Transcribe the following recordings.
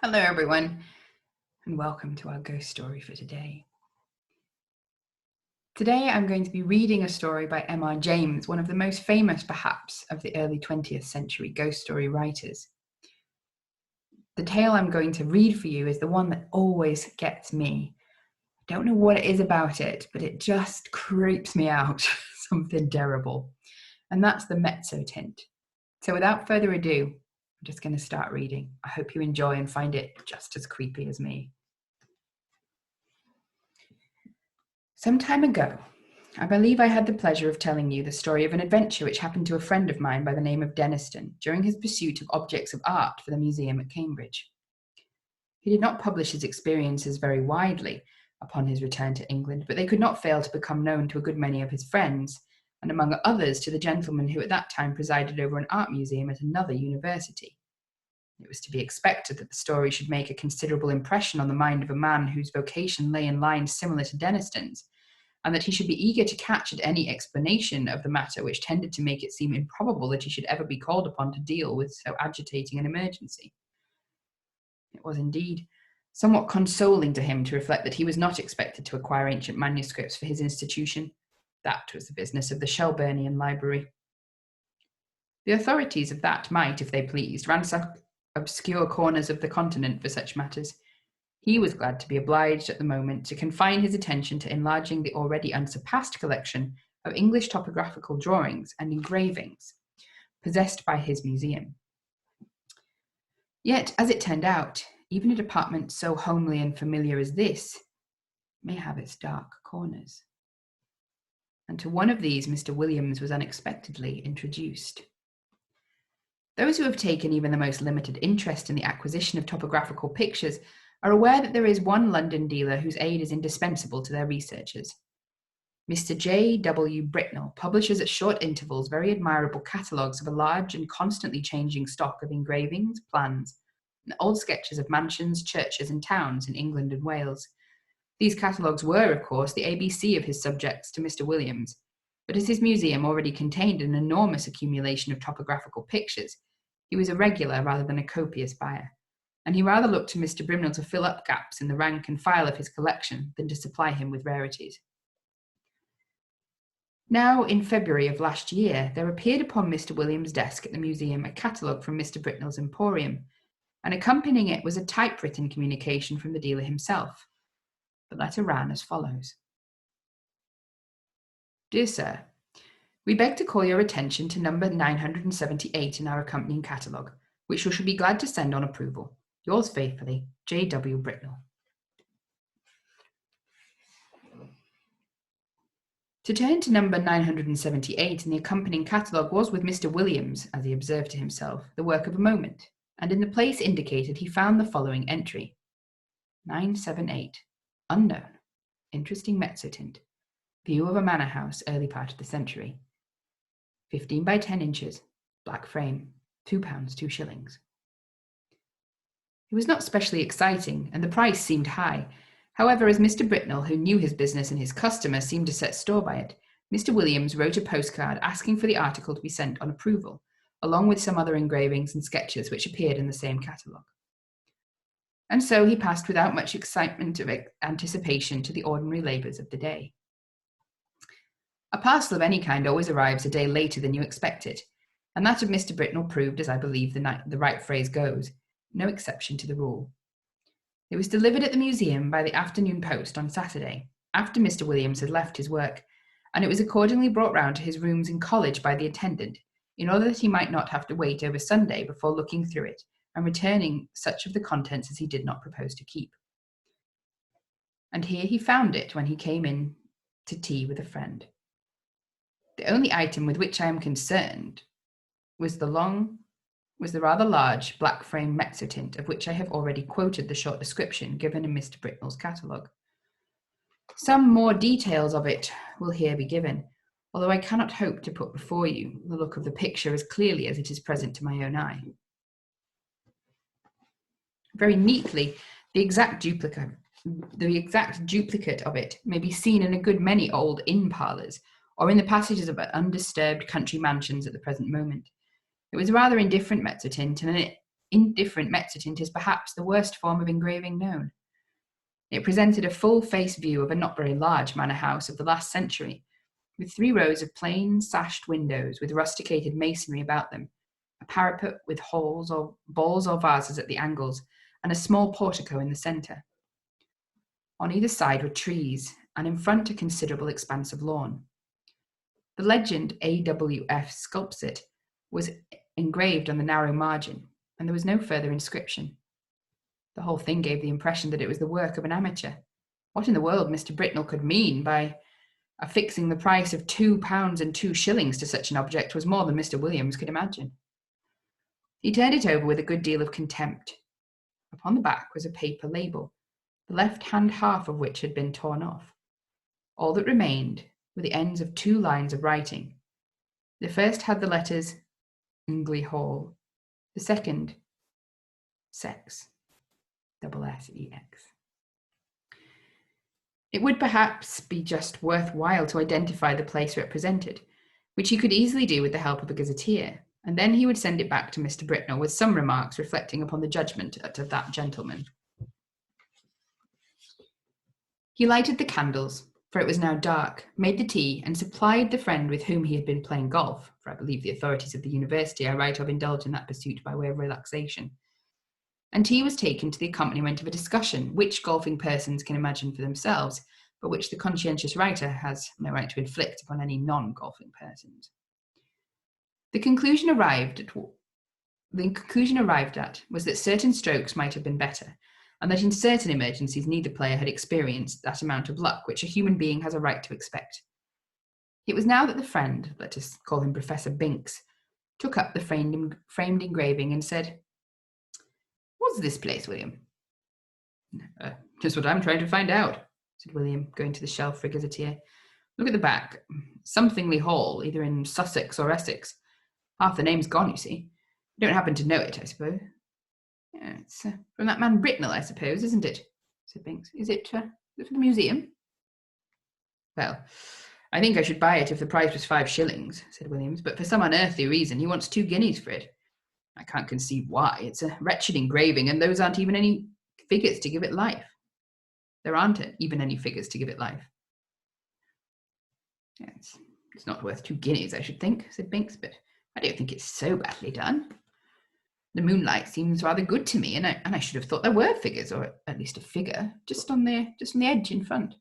Hello everyone, and welcome to our ghost story for today. Today I'm going to be reading a story by M.R. James, one of the most famous perhaps of the early 20th century ghost story writers. The tale I'm going to read for you is the one that always gets me. I don't know what it is about it, but it just creeps me out, something terrible. And that's the Mezzotint. So without further ado, I'm just going to start reading. I hope you enjoy and find it just as creepy as me. Some time ago, I believe I had the pleasure of telling you the story of an adventure which happened to a friend of mine by the name of Denniston during his pursuit of objects of art for the museum at Cambridge. He did not publish his experiences very widely upon his return to England, but they could not fail to become known to a good many of his friends, and among others to the gentleman who at that time presided over an art museum at another university. It was to be expected that the story should make a considerable impression on the mind of a man whose vocation lay in lines similar to Denniston's, and that he should be eager to catch at any explanation of the matter which tended to make it seem improbable that he should ever be called upon to deal with so agitating an emergency. It was indeed somewhat consoling to him to reflect that he was not expected to acquire ancient manuscripts for his institution. That was the business of the Shelburnian Library. The authorities of that might, if they pleased, ransack obscure corners of the continent for such matters. He was glad to be obliged at the moment to confine his attention to enlarging the already unsurpassed collection of English topographical drawings and engravings possessed by his museum. Yet, as it turned out, even a department so homely and familiar as this may have its dark corners. And to one of these Mr. Williams was unexpectedly introduced. Those who have taken even the most limited interest in the acquisition of topographical pictures are aware that there is one London dealer whose aid is indispensable to their researches. Mr. J. W. Britnell publishes at short intervals very admirable catalogues of a large and constantly changing stock of engravings, plans, and old sketches of mansions, churches, and towns in England and Wales. These catalogues were, of course, the ABC of his subjects to Mr. Williams, but as his museum already contained an enormous accumulation of topographical pictures, he was a regular rather than a copious buyer, and he rather looked to Mr. Brimnell to fill up gaps in the rank and file of his collection than to supply him with rarities. Now, in February of last year, there appeared upon Mr. Williams' desk at the museum a catalogue from Mr. Britnell's emporium, and accompanying it was a typewritten communication from the dealer himself. The letter ran as follows. Dear Sir, we beg to call your attention to number 978 in our accompanying catalogue, which we shall be glad to send on approval. Yours faithfully, J. W. Britnell. To turn to number 978 in the accompanying catalogue was with Mr. Williams, as he observed to himself, the work of a moment, and in the place indicated he found the following entry. 978. Unknown. Interesting Mezzotint. View of a manor house, early part of the century. 15 by 10 inches. Black frame. £2, 2s. It was not specially exciting, and the price seemed high. However, as Mr. Britnell, who knew his business and his customer, seemed to set store by it, Mr. Williams wrote a postcard asking for the article to be sent on approval, along with some other engravings and sketches which appeared in the same catalogue. And so he passed without much excitement of anticipation to the ordinary labours of the day. A parcel of any kind always arrives a day later than you expect it, and that of Mr. Britnell proved, as I believe the right phrase goes, no exception to the rule. It was delivered at the museum by the afternoon post on Saturday, after Mr. Williams had left his work, and it was accordingly brought round to his rooms in college by the attendant, in order that he might not have to wait over Sunday before looking through it and returning such of the contents as he did not propose to keep. And here he found it when he came in to tea with a friend. The only item with which I am concerned was the rather large black frame Mezzotint, of which I have already quoted the short description given in Mr. Britnell's catalogue. Some more details of it will here be given, although I cannot hope to put before you the look of the picture as clearly as it is present to my own eye. Very neatly, the exact duplicate of it may be seen in a good many old inn parlours, or in the passages of undisturbed country mansions at the present moment. It was a rather indifferent Mezzotint, and indifferent Mezzotint is perhaps the worst form of engraving known. It presented a full-face view of a not very large manor house of the last century, with 3 rows of plain, sashed windows with rusticated masonry about them, a parapet with halls or balls or vases at the angles, and a small portico in the centre. On either side were trees, and in front a considerable expanse of lawn. The legend AWF sculpts it was engraved on the narrow margin, and there was no further inscription. The whole thing gave the impression that it was the work of an amateur. What in the world Mr. Britnell could mean by affixing the price of £2 and 2 shillings to such an object was more than Mr. Williams could imagine. He turned it over with a good deal of contempt. Upon the back was a paper label, the left-hand half of which had been torn off. All that remained were the ends of 2 lines of writing. The first had the letters Ingley Hall, the second Sex, SSEX. It would perhaps be just worthwhile to identify the place represented, which he could easily do with the help of a gazetteer, and then he would send it back to Mr. Britnell with some remarks reflecting upon the judgment of that gentleman. He lighted the candles, for it was now dark, made the tea, and supplied the friend with whom he had been playing golf, for I believe the authorities of the university I write of indulge in that pursuit by way of relaxation. And tea was taken to the accompaniment of a discussion which golfing persons can imagine for themselves, but which the conscientious writer has no right to inflict upon any non-golfing persons. The conclusion arrived at was that certain strokes might have been better, and that in certain emergencies neither player had experienced that amount of luck which a human being has a right to expect. It was now that the friend, let us call him Professor Binks, took up the framed engraving and said, "What's this place, William?" Just what I'm trying to find out," said William, going to the shelf for a gazetteer. "Look at the back. Somethingly Hall, either in Sussex or Essex. Half the name's gone, you see. You don't happen to know it, I suppose." "It's from that man Britnell, I suppose, isn't it?" said Binks. Is it for the museum?" "Well, I think I should buy it if the price was 5 shillings, said Williams, but for some unearthly reason he wants 2 guineas for it. I can't conceive why. It's a wretched engraving, and those aren't even any figures to give it life. There aren't even any figures to give it life." It's not worth 2 guineas, I should think, said Binks, but I don't think it's so badly done. The moonlight seems rather good to me, and I should have thought there were figures, or at least a figure, just on the edge in front.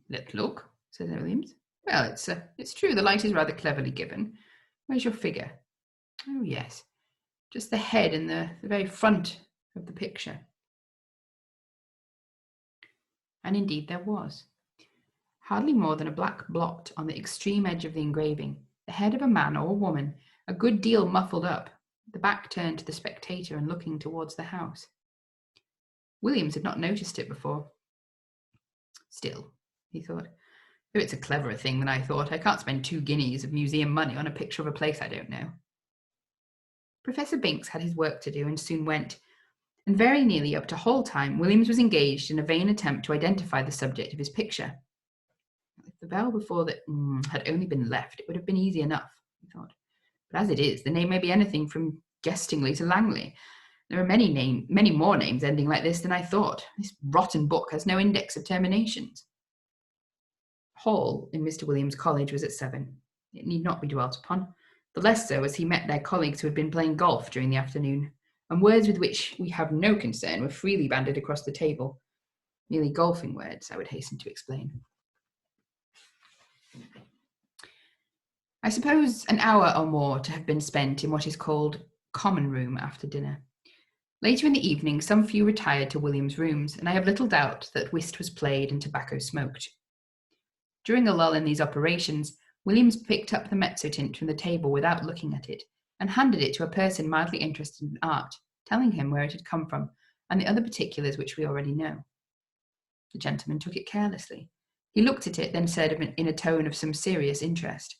"Let's look," said Williams. "Well, it's true, the light is rather cleverly given. Where's your figure?" "Oh, yes, just the head and the very front of the picture." And indeed there was. Hardly more than a black blot on the extreme edge of the engraving, the head of a man or woman, a good deal muffled up, the back turned to the spectator and looking towards the house. Williams had not noticed it before. "Still," he thought, "though it's a cleverer thing than I thought, I can't spend 2 guineas of museum money on a picture of a place I don't know." Professor Binks had his work to do and soon went, and very nearly up to Hall time, Williams was engaged in a vain attempt to identify the subject of his picture. If the bell before that had only been left, it would have been easy enough, he thought. But as it is, the name may be anything from Gestingley to Langley. There are many more names ending like this than I thought. This rotten book has no index of terminations. Hall in Mr. Williams' college was at 7. It need not be dwelt upon, the less so as he met their colleagues who had been playing golf during the afternoon, and words with which we have no concern were freely banded across the table. Merely golfing words, I would hasten to explain. I suppose an hour or more to have been spent in what is called common room after dinner. Later in the evening, some few retired to William's rooms, and I have little doubt that whist was played and tobacco smoked. During a lull in these operations, Williams picked up the Mezzotint from the table without looking at it, and handed it to a person mildly interested in art, telling him where it had come from, and the other particulars which we already know. The gentleman took it carelessly. He looked at it, then said in a tone of some serious interest,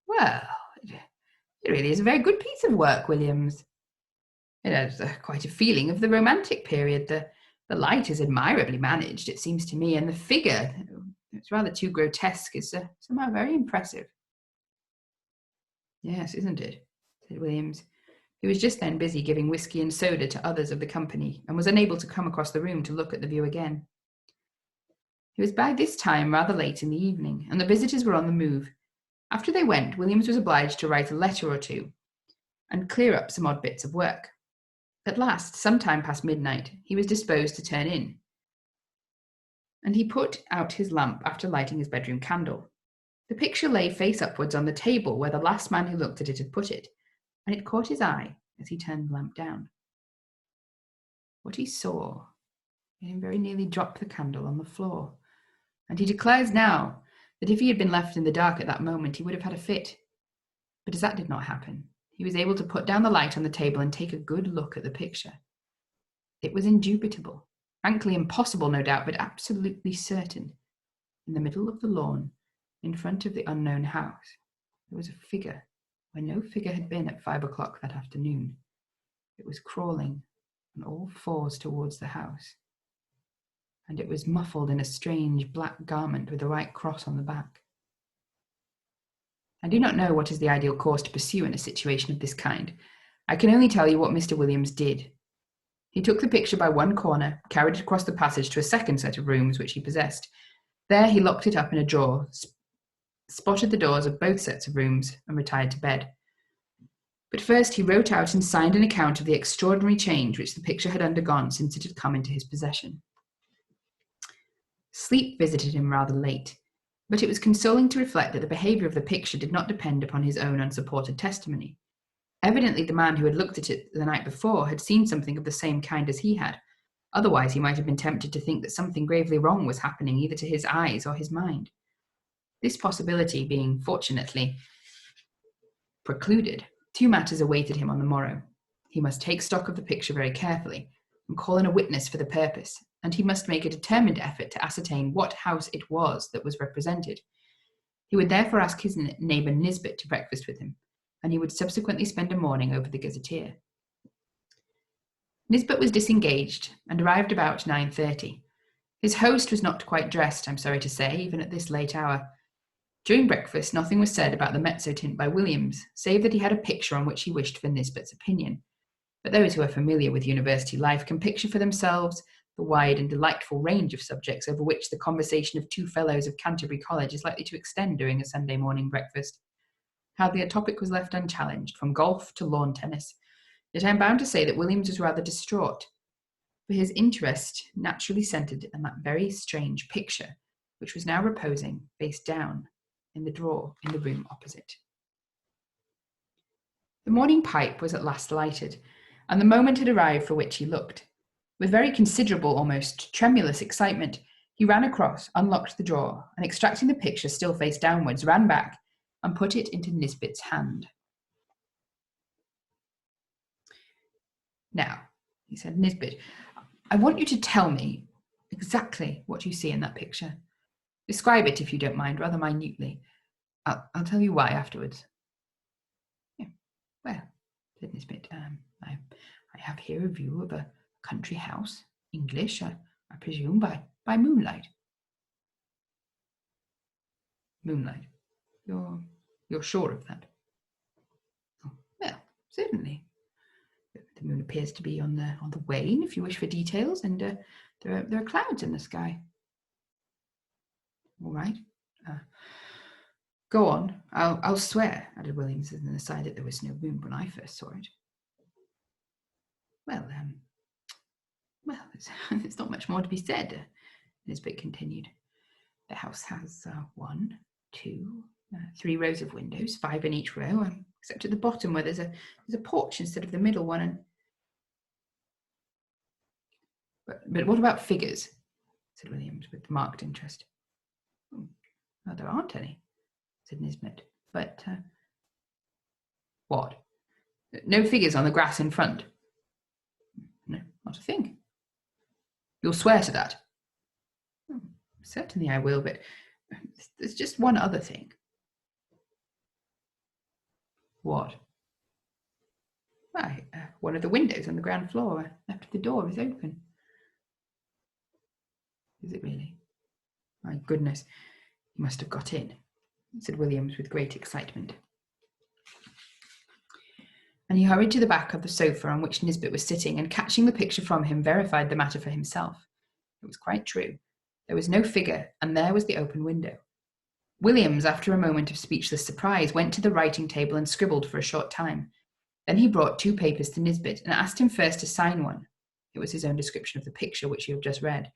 "Well, it really is a very good piece of work, Williams. It has quite a feeling of the romantic period. The light is admirably managed, it seems to me, and the figure, it's rather too grotesque, is somehow very impressive." "Yes, isn't it?" said Williams, who was just then busy giving whiskey and soda to others of the company and was unable to come across the room to look at the view again. It was by this time rather late in the evening, and the visitors were on the move. After they went, Williams was obliged to write a letter or two and clear up some odd bits of work. At last, some time past midnight, he was disposed to turn in, and he put out his lamp after lighting his bedroom candle. The picture lay face upwards on the table where the last man who looked at it had put it, and it caught his eye as he turned the lamp down. What he saw made him very nearly drop the candle on the floor, and he declares now that if he had been left in the dark at that moment, he would have had a fit. But as that did not happen, he was able to put down the light on the table and take a good look at the picture. It was indubitable, frankly impossible, no doubt, but absolutely certain. In the middle of the lawn, in front of the unknown house, there was a figure where no figure had been at 5 o'clock that afternoon. It was crawling on all fours towards the house, and it was muffled in a strange black garment with a white cross on the back. I do not know what is the ideal course to pursue in a situation of this kind. I can only tell you what Mr. Williams did. He took the picture by one corner, carried it across the passage to a second set of rooms which he possessed. There he locked it up in a drawer, spotted the doors of both sets of rooms, and retired to bed. But first he wrote out and signed an account of the extraordinary change which the picture had undergone since it had come into his possession. Sleep visited him rather late, but it was consoling to reflect that the behaviour of the picture did not depend upon his own unsupported testimony. Evidently the man who had looked at it the night before had seen something of the same kind as he had. Otherwise he might have been tempted to think that something gravely wrong was happening either to his eyes or his mind. This possibility being, fortunately, precluded, two matters awaited him on the morrow. He must take stock of the picture very carefully and call in a witness for the purpose, and he must make a determined effort to ascertain what house it was that was represented. He would therefore ask his neighbour Nisbet to breakfast with him, and he would subsequently spend a morning over the gazetteer. Nisbet was disengaged and arrived about 9:30. His host was not quite dressed, I'm sorry to say, even at this late hour. During breakfast, nothing was said about the Mezzotint by Williams, save that he had a picture on which he wished for Nisbet's opinion. But those who are familiar with university life can picture for themselves the wide and delightful range of subjects over which the conversation of two fellows of Canterbury College is likely to extend during a Sunday morning breakfast. Hardly a topic was left unchallenged, from golf to lawn tennis. Yet I am bound to say that Williams was rather distraught, for his interest naturally centred in that very strange picture, which was now reposing, face down, in the drawer in the room opposite. The morning pipe was at last lighted, and the moment had arrived for which he looked. With very considerable, almost tremulous excitement, he ran across, unlocked the drawer, and extracting the picture still face downwards, ran back and put it into Nisbet's hand. "Now," he said, "Nisbet, I want you to tell me exactly what you see in that picture. Describe it, if you don't mind, rather minutely. I'll tell you why afterwards." "Yeah, well," said Nisbet, I have here a view of a country house, English, I presume, by moonlight." "Moonlight? You're sure of that?" "Oh, well, certainly. The moon appears to be on the wane, if you wish for details, and there are clouds in the sky." "All right. Go on. I'll swear," added Williams, as an aside, that there was no moon when I first saw it. Well, there's not much more to be said," Nisbet continued. "The house has 1, 2, 3 rows of windows, 5 in each row, except at the bottom where there's a porch instead of the middle one. And but what about figures?" said Williams with marked interest. "Well, there aren't any," said Nisbet. "But what? No figures on the grass in front?" "No, not a thing." "You'll swear to that?" "Certainly I will, but there's just one other thing." "What?" "Why, one of the windows on the ground floor after the door is open." "Is it really? My goodness, he must have got in," said Williams with great excitement. And he hurried to the back of the sofa on which Nisbet was sitting, and catching the picture from him, verified the matter for himself. It was quite true. There was no figure, and there was the open window. Williams, after a moment of speechless surprise, went to the writing table and scribbled for a short time. Then he brought 2 papers to Nisbet and asked him first to sign one. It was his own description of the picture which you have just read,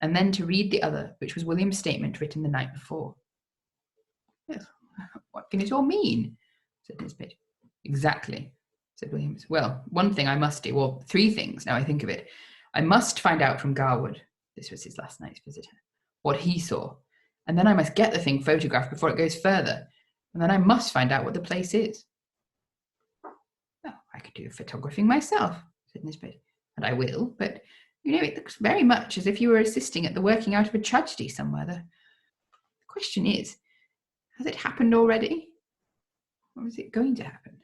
and then to read the other, which was William's statement written the night before. "Yes, what can it all mean?" said Nisbet. "Exactly," said Williams. "Well, one thing I must do, or 3 things, now I think of it. I must find out from Garwood," this was his last night's visitor, "what he saw, and then I must get the thing photographed before it goes further, and then I must find out what the place is." "Well, I could do photographing myself," said Nisbet, "and I will, but, it looks very much as if you were assisting at the working out of a tragedy somewhere. The question is, has it happened already? Or is it going to happen?"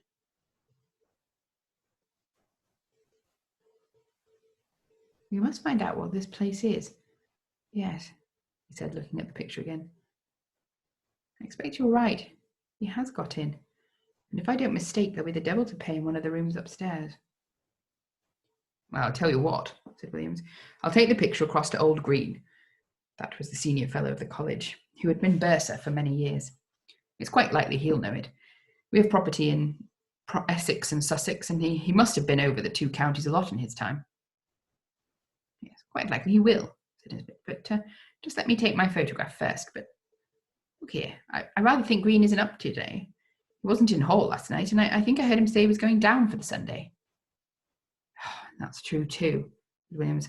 "We must find out what this place is. Yes," he said, looking at the picture again. "I expect you're right. He has got in. And if I don't mistake, there'll be the devil to pay in one of the rooms upstairs." "Well, I'll tell you what," said Williams. "I'll take the picture across to Old Green." That was the senior fellow of the college, who had been bursar for many years. "It's quite likely he'll know it. We have property in Essex and Sussex, and he must have been over the 2 counties a lot in his time." "Yes, quite likely he will," said Nisbet, "but just let me take my photograph first. But look here, I rather think Green isn't up today. He wasn't in Hall last night, and I think I heard him say he was going down for the Sunday." "That's true too," said Williams.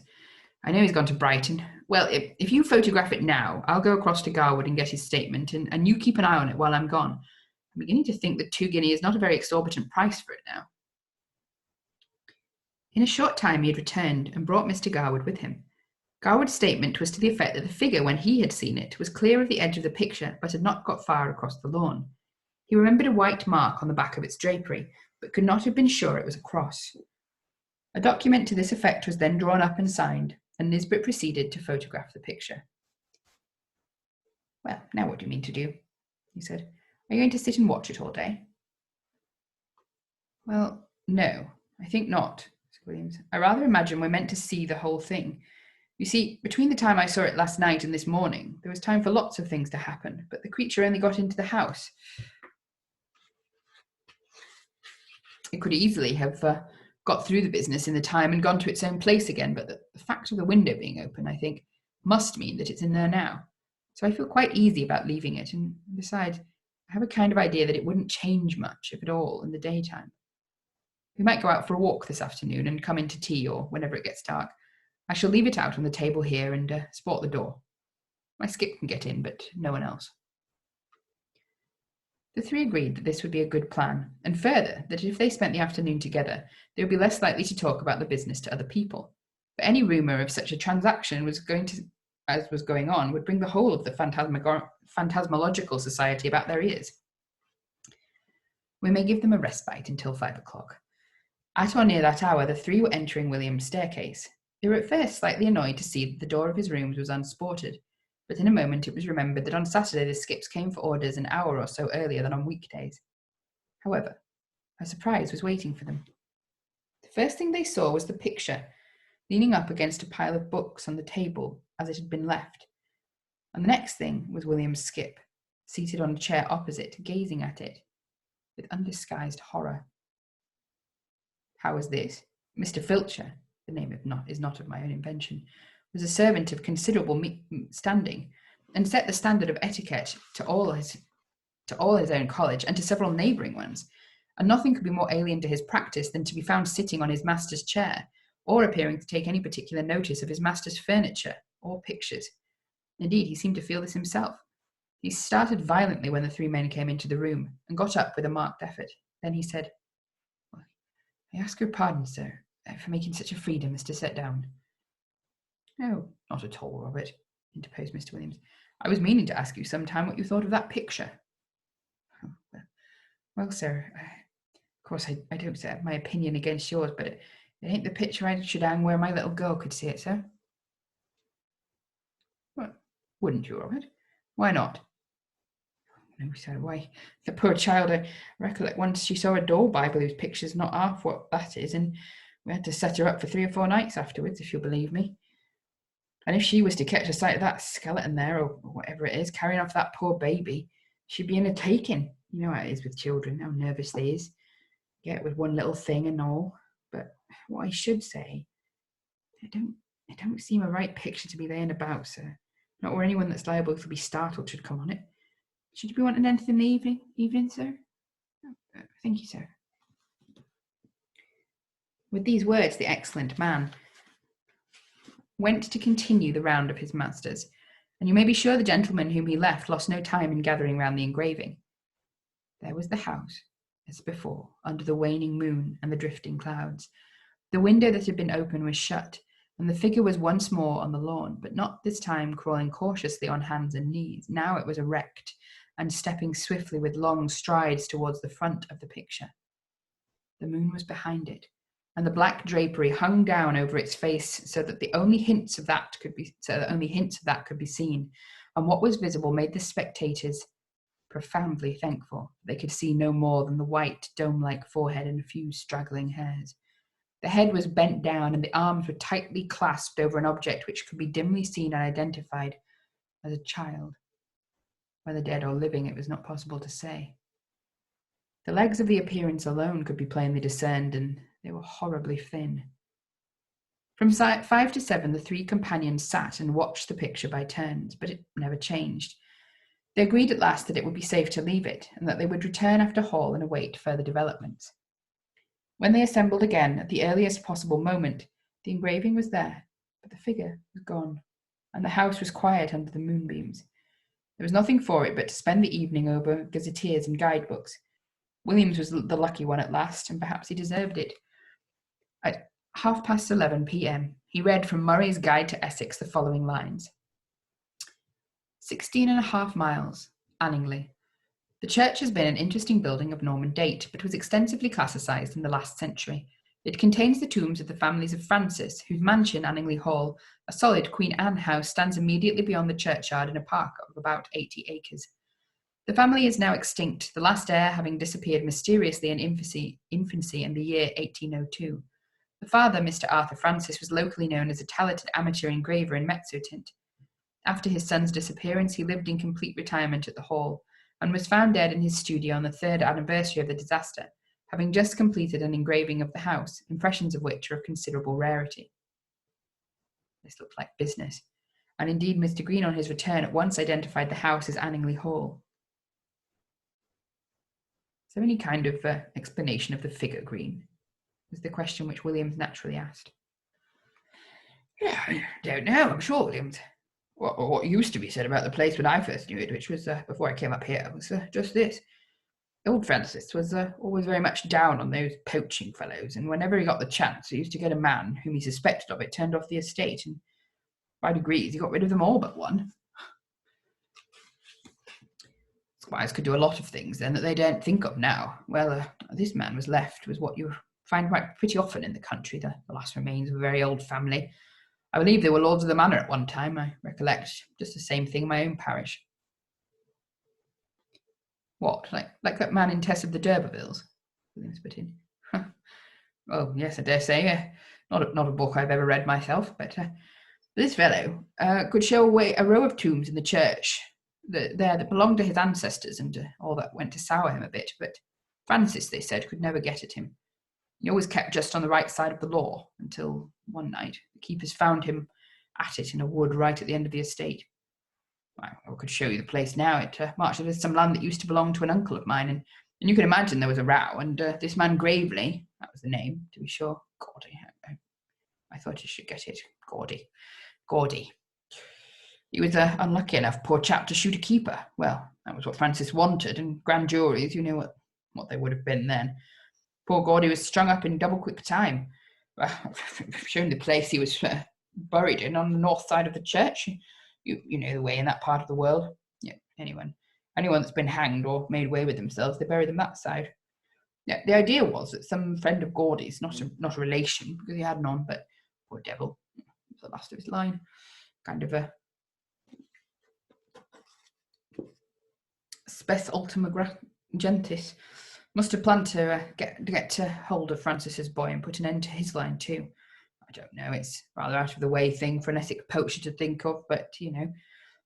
"I know he's gone to Brighton. Well, if you photograph it now, I'll go across to Garwood and get his statement, and you keep an eye on it while I'm gone. I'm beginning to think that 2 guineas is not a very exorbitant price for it now." In a short time he had returned and brought Mr. Garwood with him. Garwood's statement was to the effect that the figure, when he had seen it, was clear of the edge of the picture, but had not got far across the lawn. He remembered a white mark on the back of its drapery, but could not have been sure it was a cross. A document to this effect was then drawn up and signed, and Nisbet proceeded to photograph the picture. "Well, now what do you mean to do?" he said. "Are you going to sit and watch it all day?" "Well, no, I think not," said Williams. "I rather imagine we're meant to see the whole thing. You see, between the time I saw it last night and this morning, there was time for lots of things to happen, but the creature only got into the house. It could easily have got through the business in the time and gone to its own place again, but the fact of the window being open, I think, must mean that it's in there now. So I feel quite easy about leaving it, and besides, I have a kind of idea that it wouldn't change much, if at all, in the daytime. We might go out for a walk this afternoon and come in to tea, or whenever it gets dark. I shall leave it out on the table here and sport the door. My Skip can get in, but no one else." The 3 agreed that this would be a good plan, and further, that if they spent the afternoon together, they would be less likely to talk about the business to other people. For any rumour of such a transaction was going on, would bring the whole of the Phantasmalogical Society about their ears. We may give them a respite until 5 o'clock. At or near that hour, the 3 were entering William's staircase. They were at first slightly annoyed to see that the door of his rooms was unsported, but in a moment it was remembered that on Saturday the Skips came for orders an hour or so earlier than on weekdays. However, a surprise was waiting for them. The first thing they saw was the picture, leaning up against a pile of books on the table as it had been left. And the next thing was William's Skip, seated on a chair opposite, gazing at it with undisguised horror. How was this? Mr. Filcher, the name is not of my own invention, was a servant of considerable standing, and set the standard of etiquette to all his own college and to several neighbouring ones, and nothing could be more alien to his practice than to be found sitting on his master's chair, or appearing to take any particular notice of his master's furniture or pictures. Indeed, he seemed to feel this himself. He started violently when the 3 men came into the room, and got up with a marked effort. Then he said, "I ask your pardon, sir, for making such a freedom as to sit down." "Oh, not at all, Robert," interposed Mr. Williams. "I was meaning to ask you some time what you thought of that picture." "Oh, well, sir, of course I don't set my opinion against yours, but it ain't the picture I should hang where my little girl could see it, sir." "Well, wouldn't you, Robert? Why not?" no, so why, the poor child, I recollect once she saw a doll Bible whose picture's not half what that is, and we had to set her up for 3 or 4 nights afterwards, if you'll believe me. And if she was to catch a sight of that skeleton there, or whatever it is, carrying off that poor baby, she'd be in a taking. You know how it is with children, how nervous they is. Get with one little thing and all. But what I should say, it don't seem a right picture to be laying about, sir. Not where anyone that's liable to be startled should come on it. Should you be wanting anything in the evening, sir? Thank you, sir. With these words, the excellent man went to continue the round of his masters, and you may be sure the gentleman whom he left lost no time in gathering round the engraving. There was the house, as before, under the waning moon and the drifting clouds. The window that had been open was shut, and the figure was once more on the lawn, but not this time crawling cautiously on hands and knees. Now it was erect, and stepping swiftly with long strides towards the front of the picture. The moon was behind it, and the black drapery hung down over its face, so that only hints of that could be seen, and what was visible made the spectators profoundly thankful they could see no more than the white, dome-like forehead and a few straggling hairs. The head was bent down, and the arms were tightly clasped over an object which could be dimly seen and identified as a child. Whether dead or living, it was not possible to say. The legs of the appearance alone could be plainly discerned, and they were horribly thin. From 5 to 7, the 3 companions sat and watched the picture by turns, but it never changed. They agreed at last that it would be safe to leave it, and that they would return after Hall and await further developments. When they assembled again at the earliest possible moment, the engraving was there, but the figure was gone, and the house was quiet under the moonbeams. There was nothing for it but to spend the evening over gazetteers and guidebooks. Williams was the lucky one at last, and perhaps he deserved it. At 11:30 p.m., he read from Murray's Guide to Essex the following lines. 16.5 miles, Anningley. The church has been an interesting building of Norman date, but was extensively classicized in the last century. It contains the tombs of the families of Francis, whose mansion, Anningley Hall, a solid Queen Anne house, stands immediately beyond the churchyard in a park of about 80 acres. The family is now extinct, the last heir having disappeared mysteriously in infancy in the year 1802. The father, Mr. Arthur Francis, was locally known as a talented amateur engraver in Mezzotint. After his son's disappearance, he lived in complete retirement at the Hall, and was found dead in his studio on the 3rd anniversary of the disaster, having just completed an engraving of the house, impressions of which are of considerable rarity. This looked like business, and indeed Mr. Green on his return at once identified the house as Anningley Hall. Is there any kind of explanation of the figure, Green? Was the question which Williams naturally asked. Yeah, I don't know, I'm sure, Williams. What used to be said about the place when I first knew it, which was before I came up here, was just this. Old Francis was always very much down on those poaching fellows, and whenever he got the chance, he used to get a man whom he suspected of it turned off the estate, and by degrees he got rid of them all but one. Squires could do a lot of things then that they don't think of now. Well, this man was what you find pretty often in the country, the last remains of a very old family. I believe they were lords of the manor at one time. I recollect just the same thing in my own parish. What, like that man in Tess of the D'Urbervilles? Williams put in. Oh, yes, I dare say. Not a book I've ever read myself, but this fellow could show away a row of tombs in the church that belonged to his ancestors, and all that went to sour him a bit. But Francis, they said, could never get at him. He always kept just on the right side of the law, until one night the keepers found him at it in a wood right at the end of the estate. I could show you the place now. It marched with some land that used to belong to an uncle of mine, and you can imagine there was a row, and this man Gravely, that was the name, to be sure. Gaudy. I thought you should get it. Gaudy. He was unlucky enough, poor chap, to shoot a keeper. Well, that was what Francis wanted, and grand juries, you know what they would have been then. Poor Gaudy was strung up in double quick time. I've shown the place he was buried in on the north side of the church. You know the way in that part of the world. Yeah, anyone that's been hanged or made away with themselves, they bury them that side. Yeah, the idea was that some friend of Gaudy's, not a relation, because he had none, but poor devil, it was the last of his line, kind of spes ultima gentis. Must have planned to get to hold of Francis's boy and put an end to his line too. I don't know, it's rather out of the way thing for an Essex poacher to think of, but, you know,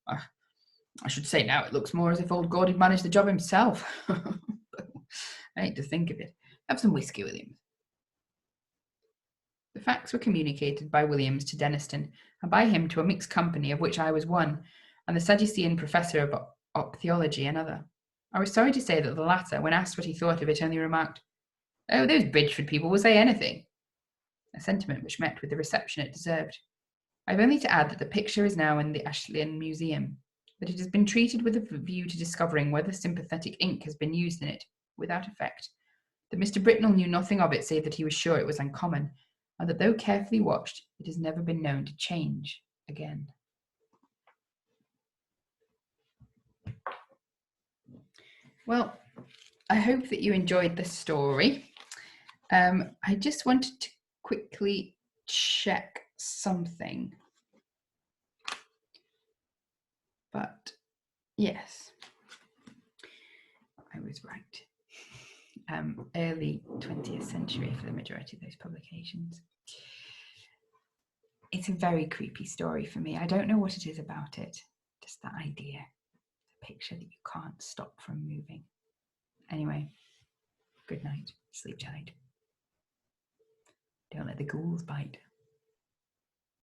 I should say now it looks more as if old Gord had managed the job himself. I hate to think of it. Have some whiskey, Williams. The facts were communicated by Williams to Denniston, and by him to a mixed company of which I was one, and the Sadducean professor of optheology another. I was sorry to say that the latter, when asked what he thought of it, only remarked, "Oh, those Bridgeford people will say anything," a sentiment which met with the reception it deserved. I have only to add that the picture is now in the Ashlian Museum, that it has been treated with a view to discovering whether sympathetic ink has been used in it, without effect, that Mr. Britnell knew nothing of it save that he was sure it was uncommon, and that though carefully watched, it has never been known to change again. Well, I hope that you enjoyed this story. I just wanted to quickly check something. But yes, I was right. Early 20th century for the majority of those publications. It's a very creepy story for me. I don't know what it is about it. Just that idea, the picture that you can't stop from moving. Anyway, good night. Sleep tight. Don't let the ghouls bite.